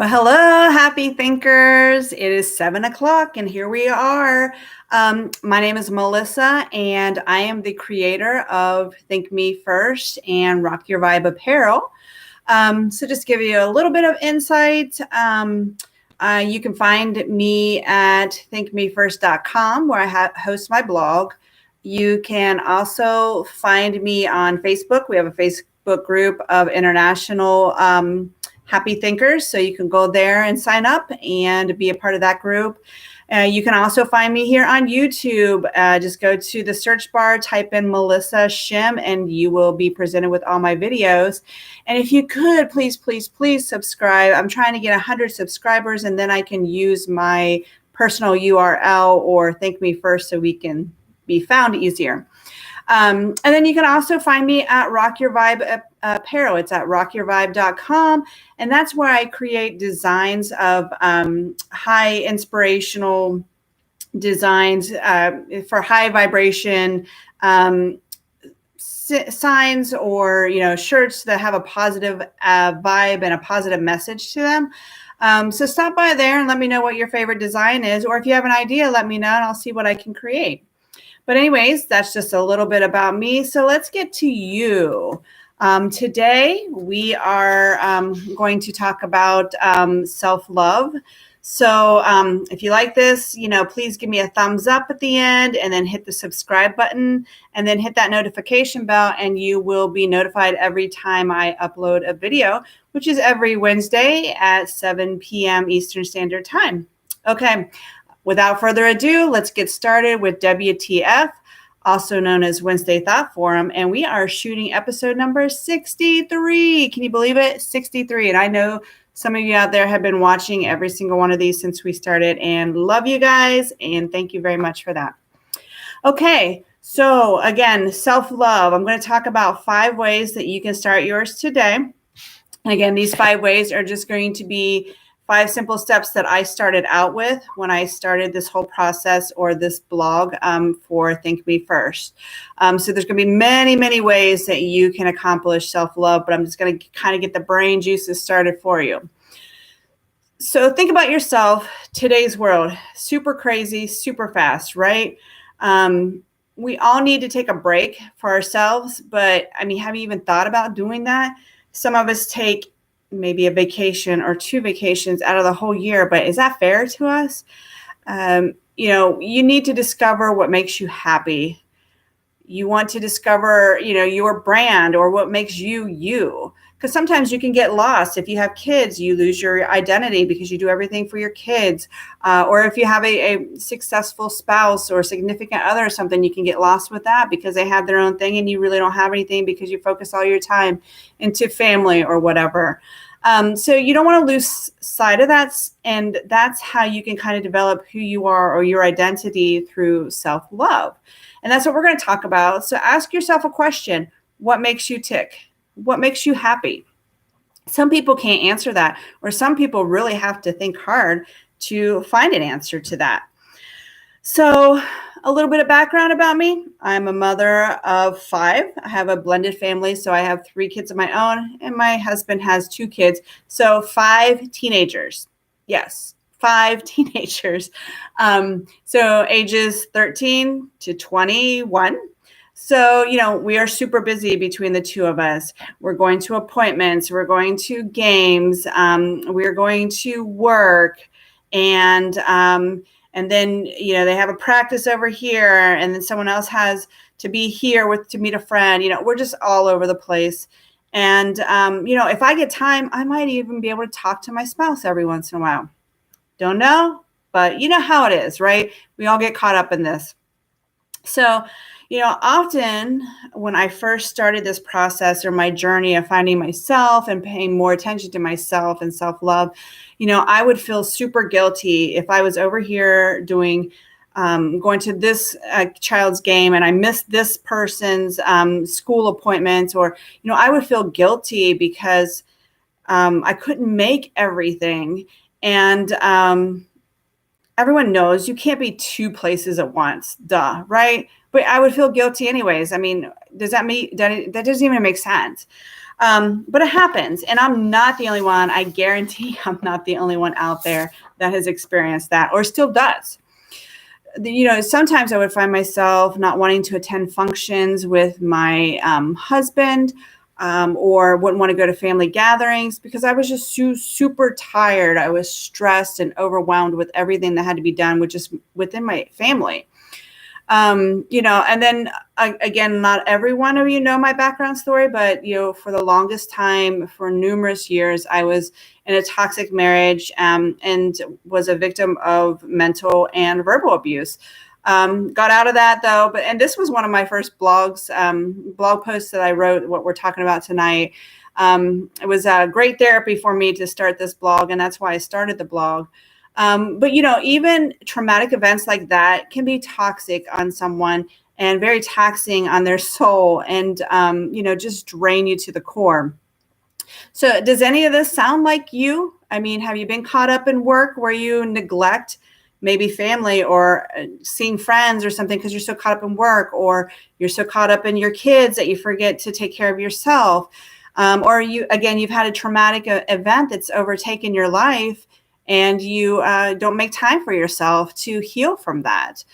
Well, hello, happy thinkers. It is 7 o'clock and here we are. My name is Melissa and I am the creator of Think Me First and Rock Your Vibe Apparel. So just to give you a little bit of insight, you can find me at thinkmefirst.com where I host my blog. You can also find me on Facebook. We have a Facebook group of international happy thinkers. So you can go there and sign up and be a part of that group. You can also find me here on YouTube. Just go to the search bar, type in Melissa Shim, and you will be presented with all my videos. And if you could, please, please, please subscribe. I'm trying to get 100 subscribers, and then I can use my personal URL or Thank Me First so we can be found easier. And then you can also find me at Rock Your Vibe Apparel. It's at rockyourvibe.com. And that's where I create designs of high inspirational designs for high vibration signs or, shirts that have a positive vibe and a positive message to them. So stop by there and let me know what your favorite design is. Or if you have an idea, let me know and I'll see what I can create. But anyways, that's just a little bit about me. So let's get to you. Today, we are going to talk about self-love. So if you like this, please give me a thumbs up at the end and then hit the subscribe button and then hit that notification bell and you will be notified every time I upload a video, which is every Wednesday at 7 p.m. Eastern Standard Time. Okay. Without further ado, let's get started with WTF, also known as Wednesday Thought Forum, and we are shooting episode number 63. Can you believe it? 63. And I know some of you out there have been watching every single one of these since we started, and love you guys, and thank you very much for that. Okay, so again, self-love. I'm going to talk about 5 ways that you can start yours today. And again, these 5 ways are just going to be 5 simple steps that I started out with when I started this whole process or this blog for Think Me First. So there's going to be many, many ways that you can accomplish self-love, but I'm just going to kind of get the brain juices started for you. So think about yourself, today's world, super crazy, super fast, right? We all need to take a break for ourselves, but have you even thought about doing that? Some of us take maybe a vacation or 2 vacations out of the whole year, but is that fair to us? You need to discover what makes you happy. You want to discover, your brand or what makes you you. Because sometimes you can get lost. If you have kids, you lose your identity because you do everything for your kids. Or if you have a successful spouse or significant other or something, you can get lost with that because they have their own thing and you really don't have anything because you focus all your time into family or whatever. So you don't want to lose sight of that. And that's how you can kind of develop who you are or your identity through self-love. And that's what we're going to talk about. So ask yourself a question. What makes you tick? What makes you happy? Some people can't answer that, or some people really have to think hard to find an answer to that. So a little bit of background about me. I'm a mother of 5. I have a blended family, so I have 3 kids of my own, and my husband has 2 kids. So 5 teenagers. Yes, 5 teenagers. So ages 13 to 21. So, we are super busy between the 2 of us. We're going to appointments, we're going to games, we're going to work, and then, they have a practice over here, and then someone else has to be here to meet a friend. We're just all over the place. And, if I get time, I might even be able to talk to my spouse every once in a while. Don't know, but you know how it is, right? We all get caught up in this. So, often when I first started this process or my journey of finding myself and paying more attention to myself and self-love, I would feel super guilty if I was over here going to this child's game and I missed this person's school appointments, or, I would feel guilty because I couldn't make everything. And everyone knows you can't be 2 places at once, duh, right? But I would feel guilty anyways. Does that mean that doesn't even make sense? But it happens, and I'm not the only one. I guarantee I'm not the only one out there that has experienced that or still does. Sometimes I would find myself not wanting to attend functions with my husband, or wouldn't want to go to family gatherings because I was just super tired. I was stressed and overwhelmed with everything that had to be done, which is within my family. And then again, not every one of you know my background story, but, for the longest time, for numerous years, I was in a toxic marriage, and was a victim of mental and verbal abuse. Got out of that though, and this was one of my first blog posts that I wrote, what we're talking about tonight. It was a great therapy for me to start this blog, and that's why I started the blog. But even traumatic events like that can be toxic on someone and very taxing on their soul, and, just drain you to the core. So does any of this sound like you? I mean, have you been caught up in work where you neglect maybe family or seeing friends or something because you're so caught up in work, or you're so caught up in your kids that you forget to take care of yourself? Or you've had a traumatic event that's overtaken your life, and you don't make time for yourself to heal from that.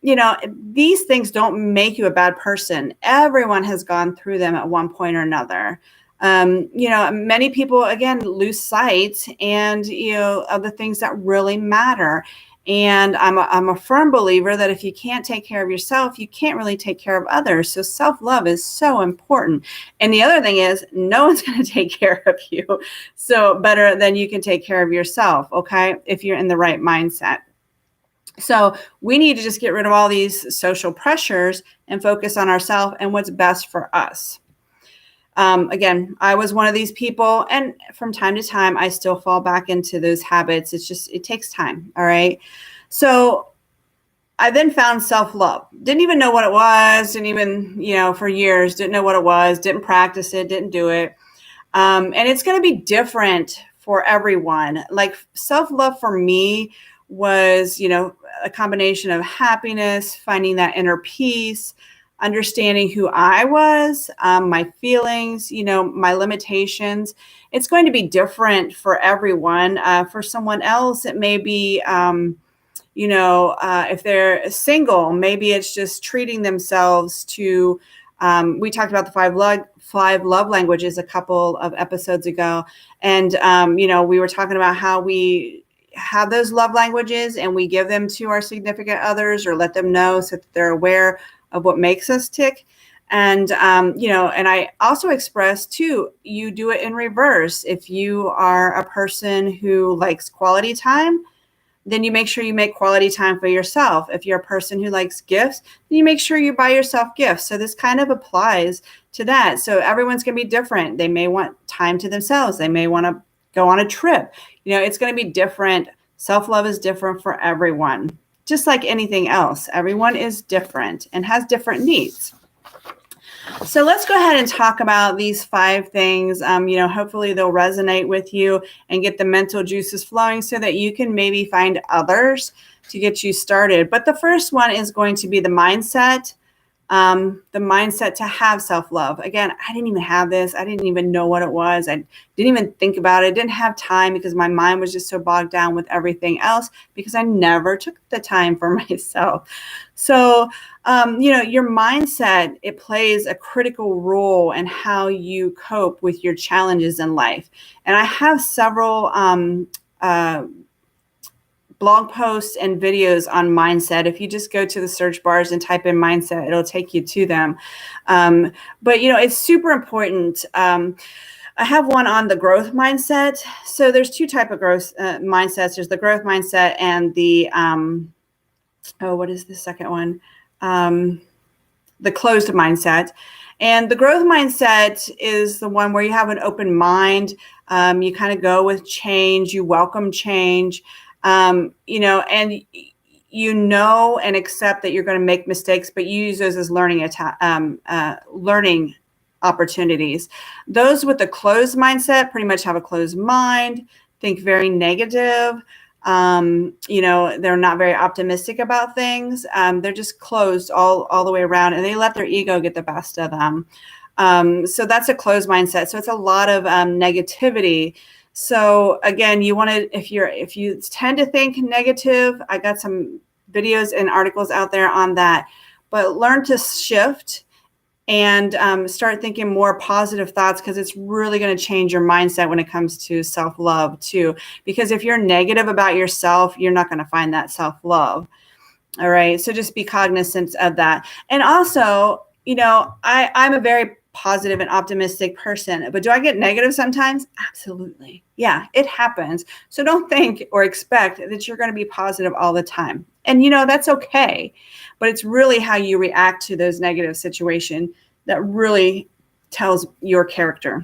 These things don't make you a bad person. Everyone has gone through them at one point or another. Many people, again, lose sight of the things that really matter. And I'm a firm believer that if you can't take care of yourself, you can't really take care of others. So self-love is so important. And the other thing is, no one's going to take care of you. So better than you can take care of yourself, okay, if you're in the right mindset. So we need to just get rid of all these social pressures and focus on ourselves and what's best for us. Again, I was one of these people, and from time to time, I still fall back into those habits. It takes time. All right. So I then found self-love. Didn't even know what it was. Didn't even, for years, didn't know what it was, didn't practice it, didn't do it. And it's going to be different for everyone. Like self-love for me was, a combination of happiness, finding that inner peace, understanding who I was, my feelings, my limitations. It's going to be different for everyone. For someone else, it may be, if they're single, maybe it's just treating themselves to, we talked about the five love languages a couple of episodes ago. And, we were talking about how we have those love languages and we give them to our others or let them know so that they're aware of what makes us tick. And, and I also express too, you do it in reverse. If you are a person who likes quality time, then you make sure you make quality time for yourself. If you're a person who likes gifts, then you make sure you buy yourself gifts. So this kind of applies to that. So everyone's going to be different. They may want time to themselves. They may want to go on a trip. It's going to be different. Self-love is different for everyone. Just like anything else, everyone is different and has different needs. So let's go ahead and talk about these 5 things. Hopefully they'll resonate with you and get the mental juices flowing so that you can maybe find others to get you started. But the first one is going to be the mindset. The mindset to have self-love. Again, I didn't even have this. I didn't even know what it was. I didn't even think about it. I didn't have time because my mind was just so bogged down with everything else because I never took the time for myself. So, your mindset, it plays a critical role in how you cope with your challenges in life. And I have several, blog posts and videos on mindset. If you just go to the search bars and type in mindset, it'll take you to them. But it's super important. I have one on the growth mindset. So there's 2 types of growth mindsets. There's the growth mindset and the, what is the second one? The closed mindset. And the growth mindset is the one where you have an open mind. You kind of go with change. You welcome change. And and accept that you're going to make mistakes, but you use those as learning opportunities. Those with a closed mindset pretty much have a closed mind, think very negative. They're not very optimistic about things. They're just closed all the way around, and they let their ego get the best of them. So that's a closed mindset. So it's a lot of negativity. So again, you want to, if you tend to think negative, I got some videos and articles out there on that, but learn to shift and start thinking more positive thoughts, because it's really going to change your mindset when it comes to self-love too. Because if you're negative about yourself, you're not going to find that self-love. All right. So just be cognizant of that. And also, I'm a very positive and optimistic person, but do I get negative sometimes? Absolutely. Yeah, it happens. So don't think or expect that you're going to be positive all the time. And that's okay. But it's really how you react to those negative situations that really tells your character.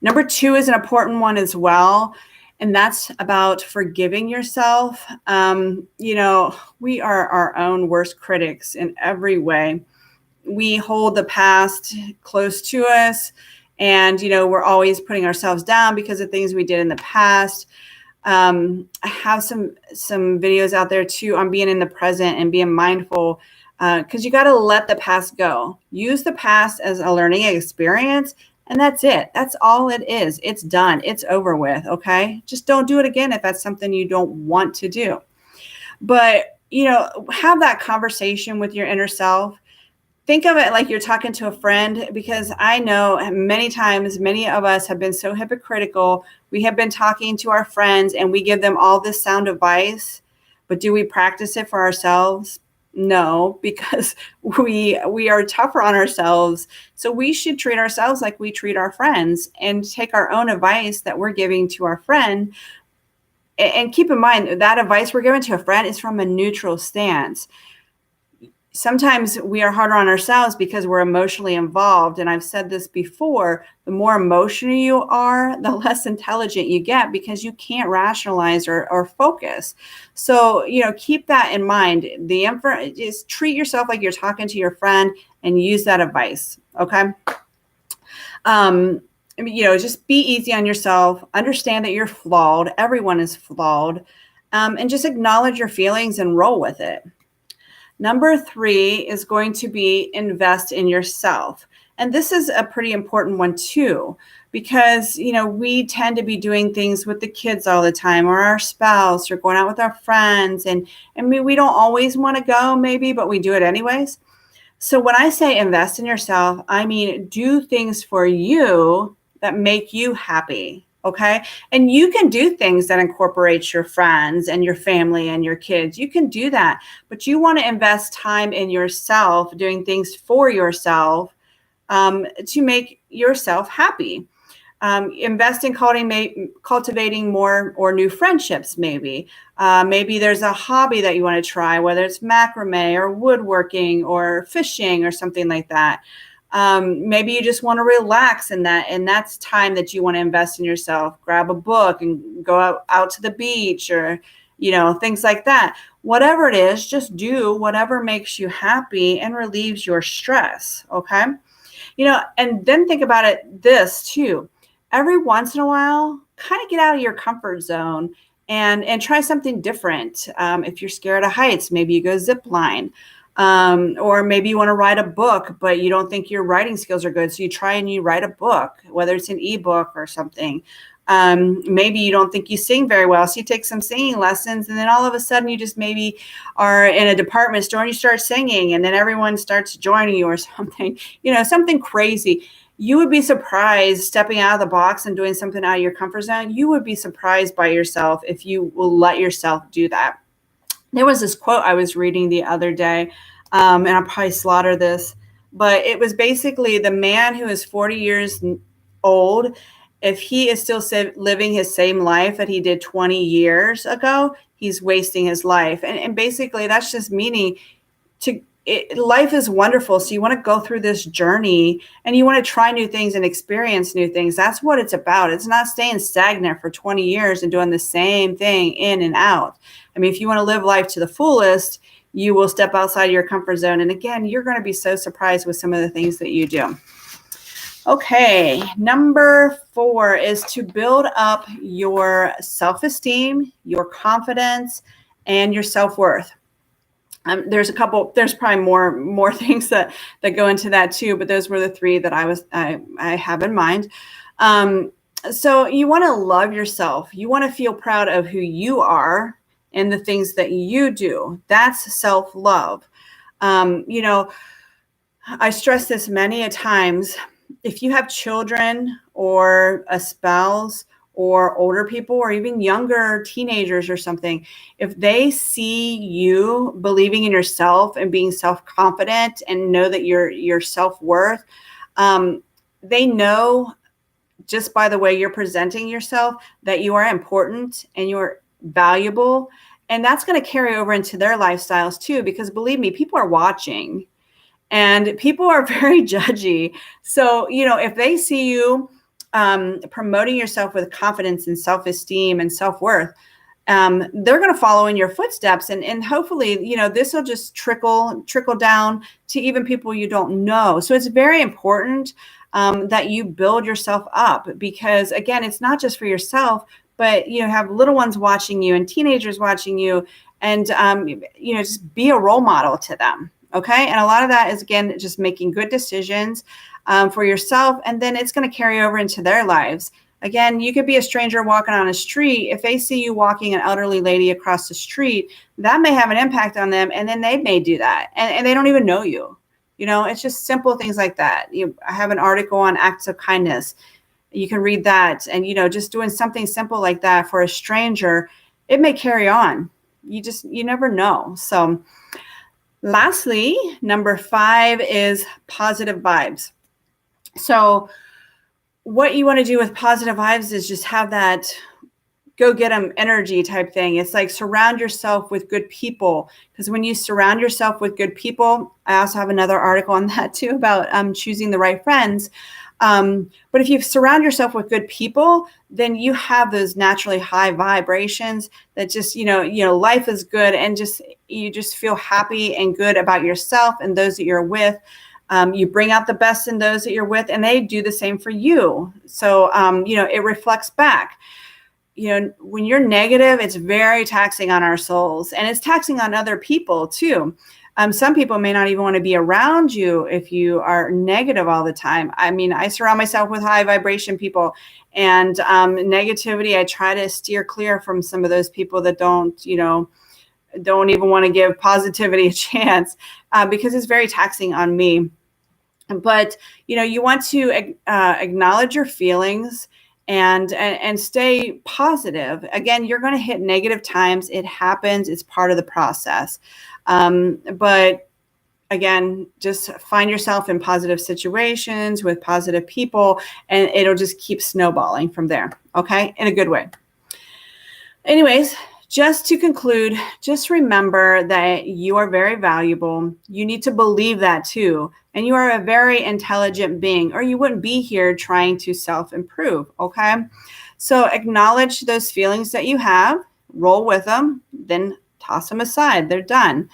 Number 2 is an important one as well. And that's about forgiving yourself. We are our own worst critics in every way. We hold the past close to us, and we're always putting ourselves down because of things we did in the past. I have some videos out there too on being in the present and being mindful, because you got to let the past go. Use the past as a learning experience, and that's it. That's all it is. It's done. It's over with. Okay. Just don't do it again if that's something you don't want to do. But have that conversation with your inner self. Think of it like you're talking to a friend, because I know many times, many of us have been so hypocritical. We have been talking to our friends and we give them all this sound advice, but do we practice it for ourselves? No, because we are tougher on ourselves. So we should treat ourselves like we treat our friends, and take our own advice that we're giving to our friend. And keep in mind that advice we're giving to a friend is from a neutral stance. Sometimes we are harder on ourselves because we're emotionally involved. And I've said this before, the more emotional you are, the less intelligent you get, because you can't rationalize or focus. So, keep that in mind. Just treat yourself like you're talking to your friend and use that advice. Okay. Just be easy on yourself. Understand that you're flawed. Everyone is flawed. And just acknowledge your feelings and roll with it. Number 3 is going to be invest in yourself. And this is a pretty important one too, because, we tend to be doing things with the kids all the time, or our spouse, or going out with our friends. And we don't always want to go maybe, but we do it anyways. So when I say invest in yourself, I mean, do things for you that make you happy. Okay. And you can do things that incorporate your friends and your family and your kids. You can do that, but you want to invest time in yourself, doing things for yourself, to make yourself happy. Invest in cultivating more or new friendships, maybe. Maybe there's a hobby that you want to try, whether it's macrame or woodworking or fishing or something like that. Maybe you just want to relax in that, and that's time that you want to invest in yourself. Grab a book and go out to the beach, or, things like that. Whatever it is, just do whatever makes you happy and relieves your stress. Okay. And then think about this too. Every once in a while, kind of get out of your comfort zone and try something different. If you're scared of heights, maybe you go zip line. Or maybe you want to write a book, but you don't think your writing skills are good. So you try and you write a book, whether it's an ebook or something. Maybe you don't think you sing very well, so you take some singing lessons, and then all of a sudden you just maybe are in a department store and you start singing, and then everyone starts joining you or something, something crazy. You would be surprised, stepping out of the box and doing something out of your comfort zone. You would be surprised by yourself if you will let yourself do that. There was this quote I was reading the other day, and I'll probably slaughter this, but it was basically the man who is 40 years old, if he is still living his same life that he did 20 years ago, he's wasting his life. And basically that's just meaning life is wonderful. So you want to go through this journey and you want to try new things and experience new things. That's what it's about. It's not staying stagnant for 20 years and doing the same thing in and out. I mean, if you want to live life to the fullest, you will step outside your comfort zone. And again, you're going to be so surprised with some of the things that you do. Okay, number 4 is to build up your self-esteem, your confidence, and your self-worth. There's probably more things that go into that too, but those were the three that I have in mind. So you want to love yourself. You want to feel proud of who you are and the things that you do. That's self-love. You know, I stress this many a times. If you have children or a spouse or older people or even younger teenagers or something, if they see you believing in yourself and being self-confident and know that your self-worth, they know just by the way you're presenting yourself that you are important and you're valuable. And that's going to carry over into their lifestyles too, because believe me, people are watching and people are very judgy. So, you know, if they see you promoting yourself with confidence and self-esteem and self-worth, they're going to follow in your footsteps. And hopefully, you know, this will just trickle down to even people you don't know. So it's very important that you build yourself up, because again, it's not just for yourself, but you have little ones watching you and teenagers watching you, and you know, just be a role model to them. Okay. And a lot of that is, again, just making good decisions for yourself. And then it's going to carry over into their lives. Again, you could be a stranger walking on a street. If they see you walking an elderly lady across the street, that may have an impact on them. And then they may do that. And they don't even know you. You know, it's just simple things like that. I have an article on acts of kindness. You can read that. And, you know, just doing something simple like that for a stranger, it may carry on. You never know. So lastly, number 5 is positive vibes. So what you want to do with positive vibes is just have that go get them energy type thing. It's like surround yourself with good people, because when you surround yourself with good people, I also have another article on that too about choosing the right friends. But if you surround yourself with good people, then you have those naturally high vibrations that just, you know, life is good, and you just feel happy and good about yourself and those that you're with. You bring out the best in those that you're with, and they do the same for you. So, you know, it reflects back. You know, when you're negative, it's very taxing on our souls, and it's taxing on other people too. Some people may not even want to be around you if you are negative all the time. I mean, I surround myself with high vibration people, and negativity, I try to steer clear from some of those people that don't even want to give positivity a chance, because it's very taxing on me. But, you know, you want to acknowledge your feelings and stay positive. Again, you're going to hit negative times. It happens. It's part of the process. But again, just find yourself in positive situations with positive people, and it'll just keep snowballing from there. Okay. In a good way. Anyways, just to conclude, just remember that you are very valuable. You need to believe that too. And you are a very intelligent being, or you wouldn't be here trying to self-improve. Okay. So acknowledge those feelings that you have, roll with them, then toss them aside. They're done.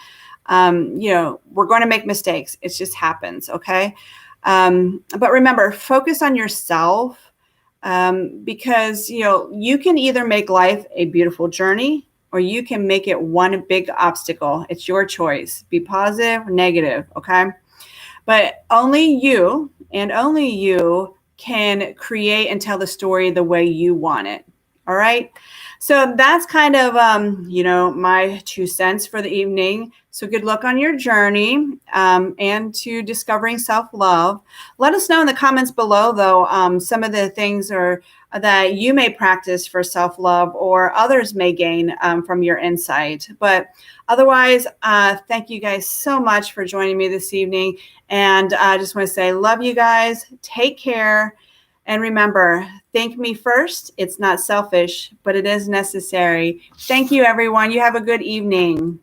You know, we're going to make mistakes. It just happens. Okay. But remember, focus on yourself. Because, you know, you can either make life a beautiful journey, or you can make it one big obstacle. It's your choice. Be positive or negative. Okay. But only you can create and tell the story the way you want it. All right. So that's kind of, you know, my 2 cents for the evening. So good luck on your journey and to discovering self-love. Let us know in the comments below, though, some of the things that you may practice for self-love, or others may gain from your insight. But otherwise, thank you guys so much for joining me this evening. And I just want to say, love you guys. Take care. And remember, thank me first. It's not selfish, but it is necessary. Thank you, everyone. You have a good evening.